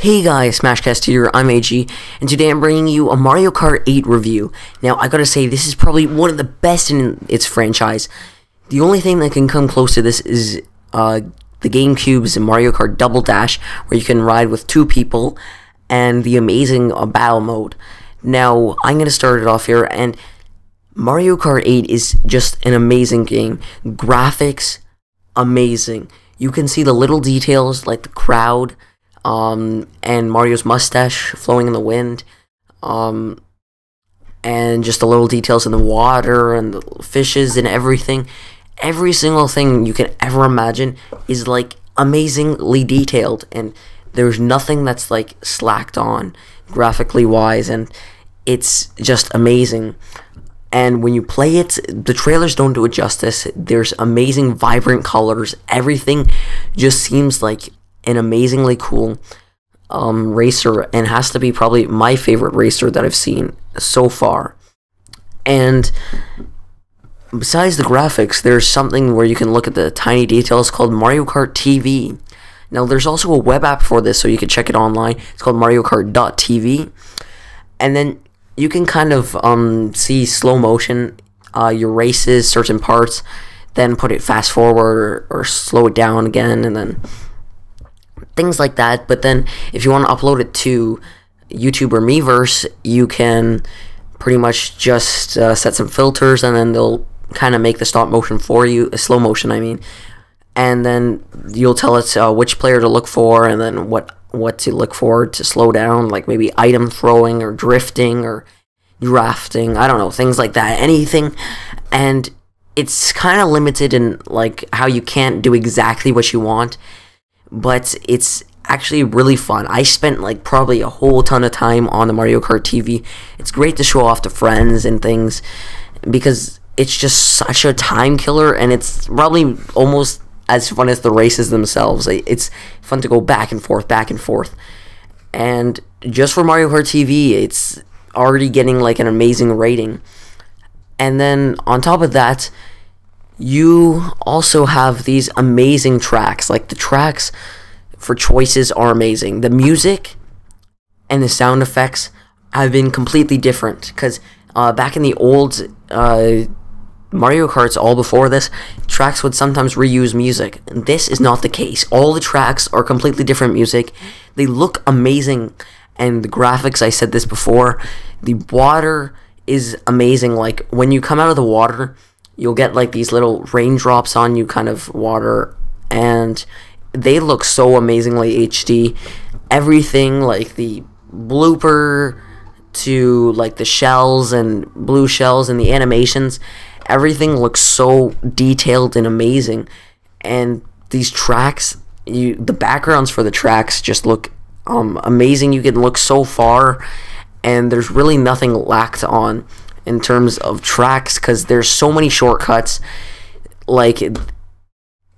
Hey guys, Smashcast here, I'm AG, and today I'm bringing you a Mario Kart 8 review. Now, I gotta say, this is probably one of the best in its franchise. The only thing that can come close to this is the GameCube's Mario Kart Double Dash, where you can ride with two people, and the amazing battle mode. Now, I'm gonna start it off here, and Mario Kart 8 is just an amazing game. Graphics, amazing. You can see the little details, like the crowd, and Mario's mustache flowing in the wind, and just the little details in the water and the fishes and everything. Every single thing you can ever imagine is like amazingly detailed, and there's nothing that's like slacked on graphically wise, and it's just amazing. And when you play it, the trailers don't do it justice. There's amazing vibrant colors. Everything just seems like an amazingly cool racer, and has to be probably my favorite racer that I've seen so far. And besides the graphics, there's something where you can look at the tiny details called Mario Kart TV. Now, there's also a web app for this, so you can check it online. It's called Mario Kart.tv. And then you can kind of see slow motion your races, certain parts, then put it fast forward or slow it down again, and then things like that. But then if you want to upload it to YouTube or Miiverse, you can pretty much just set some filters, and then they'll kind of make the stop motion for you, slow motion I mean, and then you'll tell it which player to look for, and then what to look for to slow down, like maybe item throwing or drifting or drafting, I don't know, things like that, anything. And it's kind of limited in like how you can't do exactly what you want, but it's actually really fun. I spent like probably a whole ton of time on the Mario Kart TV. It's great to show off to friends and things, because it's just such a time killer, and it's probably almost as fun as the races themselves. It's fun to go back and forth, and just for Mario Kart TV, it's already getting like an amazing rating. And then on top of that, you also have these amazing tracks. Like, the tracks for choices are amazing. The music and the sound effects have been completely different, because back in the old Mario Karts, all before this, tracks would sometimes reuse music. This is not the case. All the tracks are completely different music. They look amazing, and the graphics, I said this before, the water is amazing. Like, when you come out of the water, you'll get like these little raindrops on you, kind of water, and they look so amazingly HD. Everything, like the blooper to like the shells and blue shells and the animations, everything looks so detailed and amazing. And these tracks, the backgrounds for the tracks just look amazing. You can look so far, and there's really nothing lacked on in terms of tracks, because there's so many shortcuts. Like,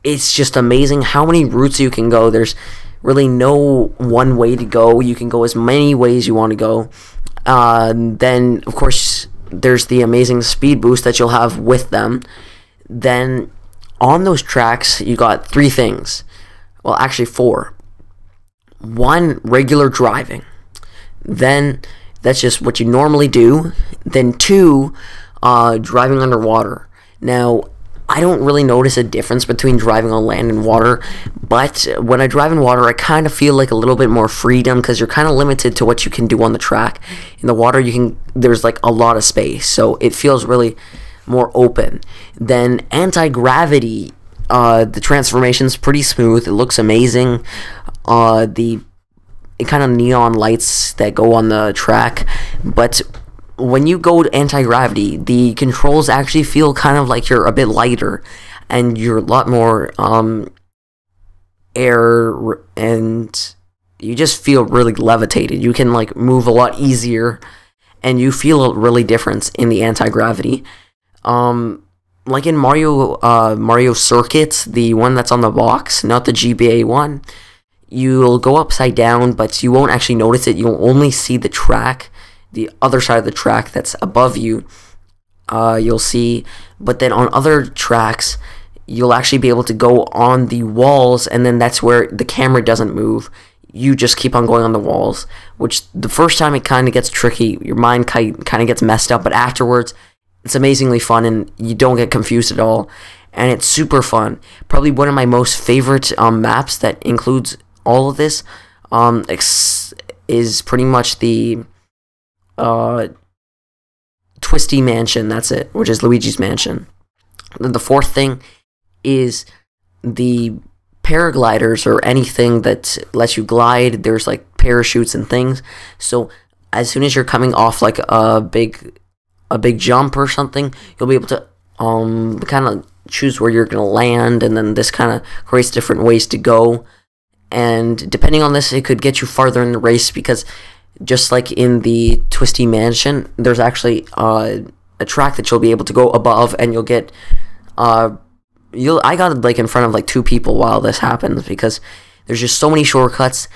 it's just amazing how many routes you can go. There's really no one way to go. You can go as many ways you want to go. Then, of course, there's the amazing speed boost that you'll have with them. Then, on those tracks, you got three things. Well, actually four. One, regular driving. Then, that's just what you normally do. Then two, driving underwater. Now, I don't really notice a difference between driving on land and water, but when I drive in water, I kind of feel like a little bit more freedom, because you're kind of limited to what you can do on the track. In the water, there's like a lot of space, so it feels really more open. Then anti-gravity, the transformation's pretty smooth. It looks amazing. The kind of neon lights that go on the track, but when you go to anti-gravity, the controls actually feel kind of like you're a bit lighter, and you're a lot more air, and you just feel really levitated. You can like move a lot easier, and you feel a really difference in the anti-gravity. Like in Mario Circuit, the one that's on the box, not the GBA one, you'll go upside down, but you won't actually notice it. You'll only see the track, the other side of the track that's above you, you'll see. But then on other tracks, you'll actually be able to go on the walls, and then that's where the camera doesn't move. you just keep on going on the walls, which the first time it kind of gets tricky. Your mind kind of gets messed up, but afterwards, it's amazingly fun, and you don't get confused at all. And it's super fun. Probably one of my most favorite maps that includes all of this is pretty much the Twisty Mansion. That's it, which is Luigi's Mansion. Then the fourth thing is the paragliders, or anything that lets you glide. There's like parachutes and things. So as soon as you're coming off like a big jump or something, you'll be able to kind of choose where you're gonna land, and then this kind of creates different ways to go. And depending on this, it could get you farther in the race, because just like in the Twisty Mansion, there's actually a track that you'll be able to go above, and you'll get I got like in front of like 2 people while this happens, because there's just so many shortcuts.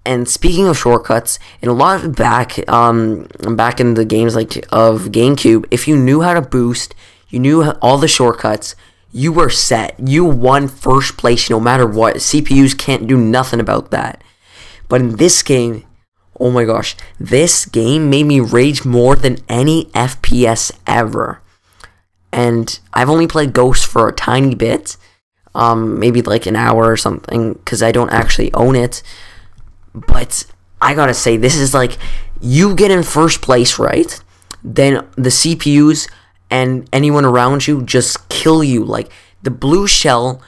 And speaking of shortcuts, in a lot of back in the games like of GameCube, if you knew how to boost, you knew all the shortcuts, you were set. You won first place no matter what. CPUs can't do nothing about that. But in this game, oh my gosh, this game made me rage more than any FPS ever. And I've only played Ghost for a tiny bit, maybe like an hour or something, because I don't actually own it. But I gotta say, this is like, you get in first place, right? Then the CPUs and anyone around you just kill you. Like, the blue shell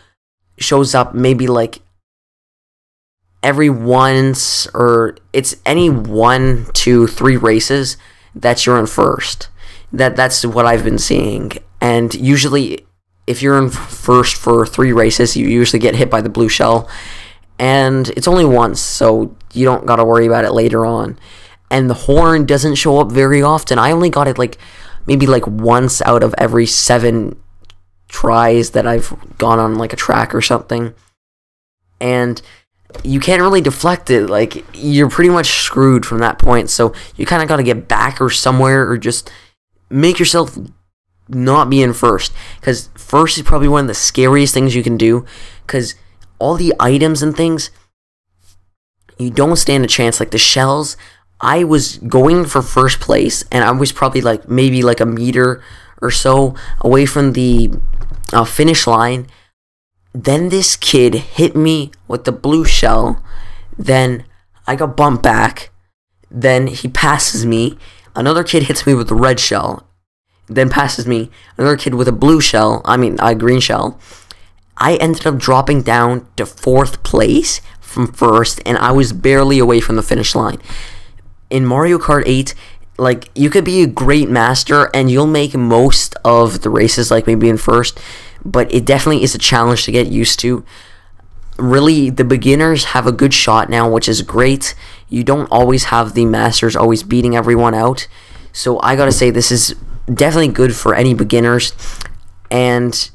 shows up maybe like every once, or it's any 1, 2, 3 races that you're in first. That's what I've been seeing. And usually, if you're in first for 3 races, you usually get hit by the blue shell. And it's only once, so you don't gotta worry about it later on. And the horn doesn't show up very often. I only got it like maybe like once out of every 7 tries that I've gone on like a track or something. And you can't really deflect it. Like, you're pretty much screwed from that point. So you kind of got to get back or somewhere, or just make yourself not be in first. Because first is probably one of the scariest things you can do. Because all the items and things, you don't stand a chance. Like the shells, I was going for first place, and I was probably like maybe like a meter or so away from the finish line. Then this kid hit me with the blue shell. Then I got bumped back. Then he passes me. Another kid hits me with the red shell. Then passes me. Another kid with a blue shell. Green shell. I ended up dropping down to 4th place from first, and I was barely away from the finish line. In Mario Kart 8, like, you could be a great master, and you'll make most of the races, like maybe in first, but it definitely is a challenge to get used to. Really, the beginners have a good shot now, which is great. You don't always have the masters always beating everyone out. So I gotta say, this is definitely good for any beginners. And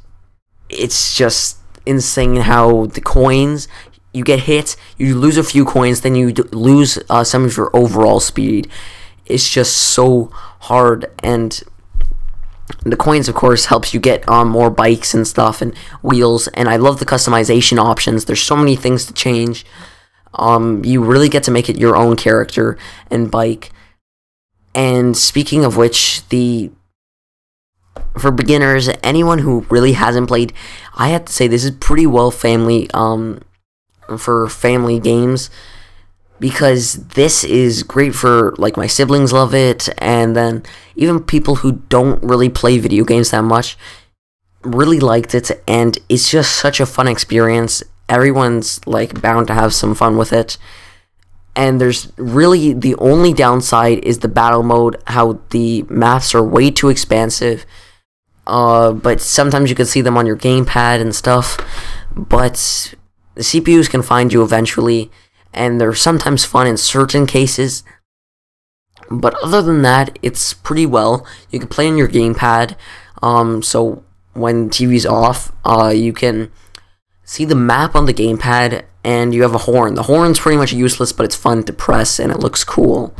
it's just insane how the coins, you get hit, you lose a few coins, then you lose some of your overall speed. It's just so hard. And the coins, of course, helps you get more bikes and stuff and wheels. And I love the customization options. There's so many things to change. You really get to make it your own character and bike. And speaking of which, for beginners, anyone who really hasn't played, I have to say this is pretty well family for family games, because this is great for, like, my siblings love it, and then even people who don't really play video games that much really liked it, and it's just such a fun experience. Everyone's, like, bound to have some fun with it. And there's really, the only downside is the battle mode, how the maps are way too expansive. But sometimes you can see them on your gamepad and stuff. But the CPUs can find you eventually, and they're sometimes fun in certain cases. But other than that, it's pretty well. You can play on your gamepad, so when TV's off, you can see the map on the gamepad, and you have a horn. The horn's pretty much useless, but it's fun to press, and it looks cool.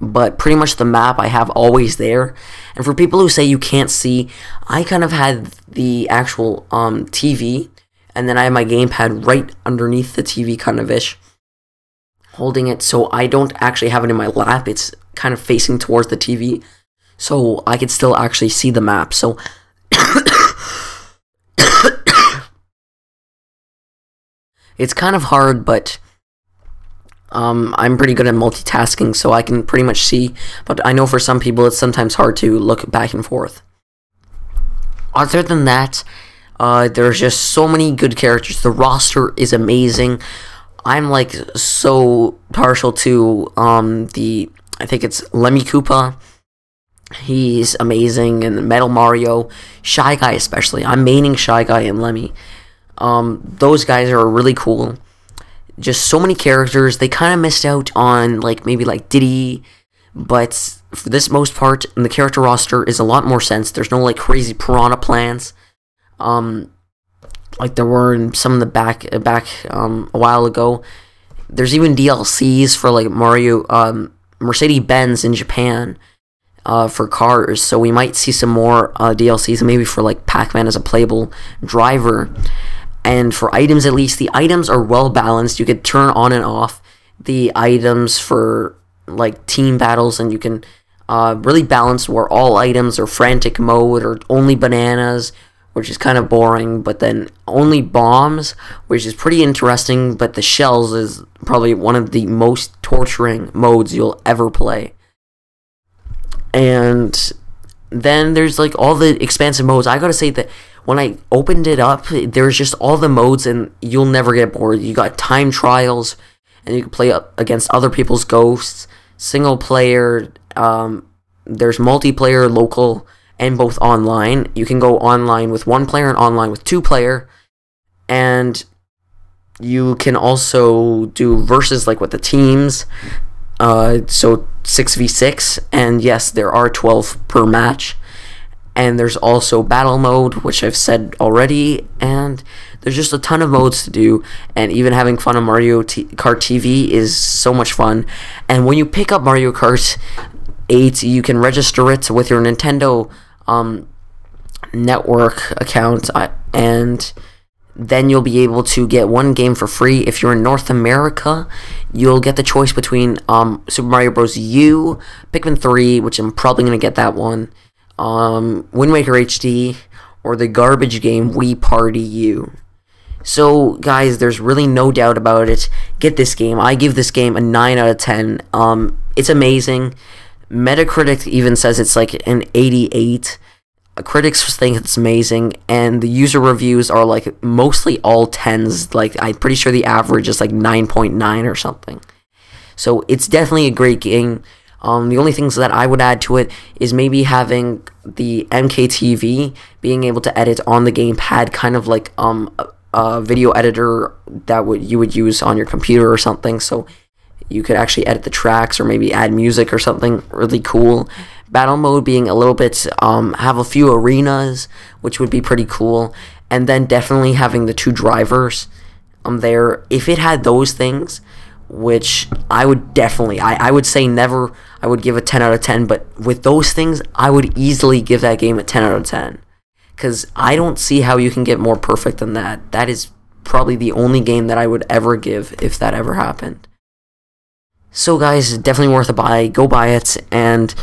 But pretty much the map I have always there. And for people who say you can't see, I kind of had the actual TV, and then I have my gamepad right underneath the TV, kind of ish. holding it, so I don't actually have it in my lap. It's kind of facing towards the TV, so I could still actually see the map. So it's kind of hard, but I'm pretty good at multitasking, so I can pretty much see. But I know for some people it's sometimes hard to look back and forth. Other than that, there's just so many good characters. The roster is amazing. I'm like so partial to I think it's Lemmy Koopa. He's amazing, and Metal Mario, Shy Guy especially. I'm maining Shy Guy and Lemmy. Those guys are really cool. Just so many characters. They kind of missed out on maybe Diddy, but for this most part, the character roster is a lot more sense. There's no crazy piranha plans, like there were in some of the back a while ago. There's even DLCs for Mario, Mercedes-Benz in Japan, for cars. So we might see some more DLCs, maybe for Pac-Man as a playable driver. And for items, at least, the items are well balanced. You could turn on and off the items for team battles, and you can really balance where all items are frantic mode or only bananas, which is kind of boring, but then only bombs, which is pretty interesting, but the shells is probably one of the most torturing modes you'll ever play. And then there's all the expansive modes. I gotta say that when I opened it up, there's just all the modes, and you'll never get bored. You got time trials, and you can play up against other people's ghosts, single player, there's multiplayer, local, and both online. You can go online with one player and online with two player, and you can also do versus with the teams, so 6v6, and yes, there are 12 per match. And there's also battle mode, which I've said already, and there's just a ton of modes to do, and even having fun on Mario Kart TV is so much fun. And when you pick up Mario Kart 8, you can register it with your Nintendo network account, and then you'll be able to get one game for free. If you're in North America, you'll get the choice between Super Mario Bros. U, Pikmin 3, which I'm probably going to get that one, Wind Waker HD, or the garbage game Wii Party U. So guys, there's really no doubt about it. Get this game. I give this game a 9 out of 10. It's amazing. Metacritic even says it's an 88. Critics think it's amazing, and the user reviews are mostly all 10s. I'm pretty sure the average is 9.9 or something. So it's definitely a great game. The only things that I would add to it is maybe having the MKTV, being able to edit on the gamepad, kind of a video editor that you would use on your computer or something, so you could actually edit the tracks or maybe add music or something really cool. Battle mode being a little bit, have a few arenas, which would be pretty cool, and then definitely having the two drivers there. If it had those things, which I would definitely, I would say never, I would give a 10 out of 10, but with those things, I would easily give that game a 10 out of 10, because I don't see how you can get more perfect than that. That is probably the only game that I would ever give if that ever happened. So guys, definitely worth a buy. Go buy it, and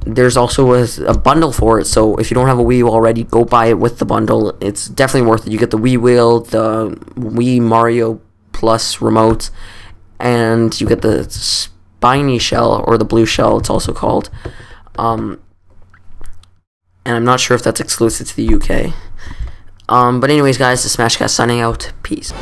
there's also a bundle for it, so if you don't have a Wii U already, go buy it with the bundle. It's definitely worth it. You get the Wii Wheel, the Wii Mario Plus remote, and you get the spiny shell, or the blue shell it's also called, and I'm not sure if that's exclusive to the UK. But anyways guys, the Smashcast signing out. Peace.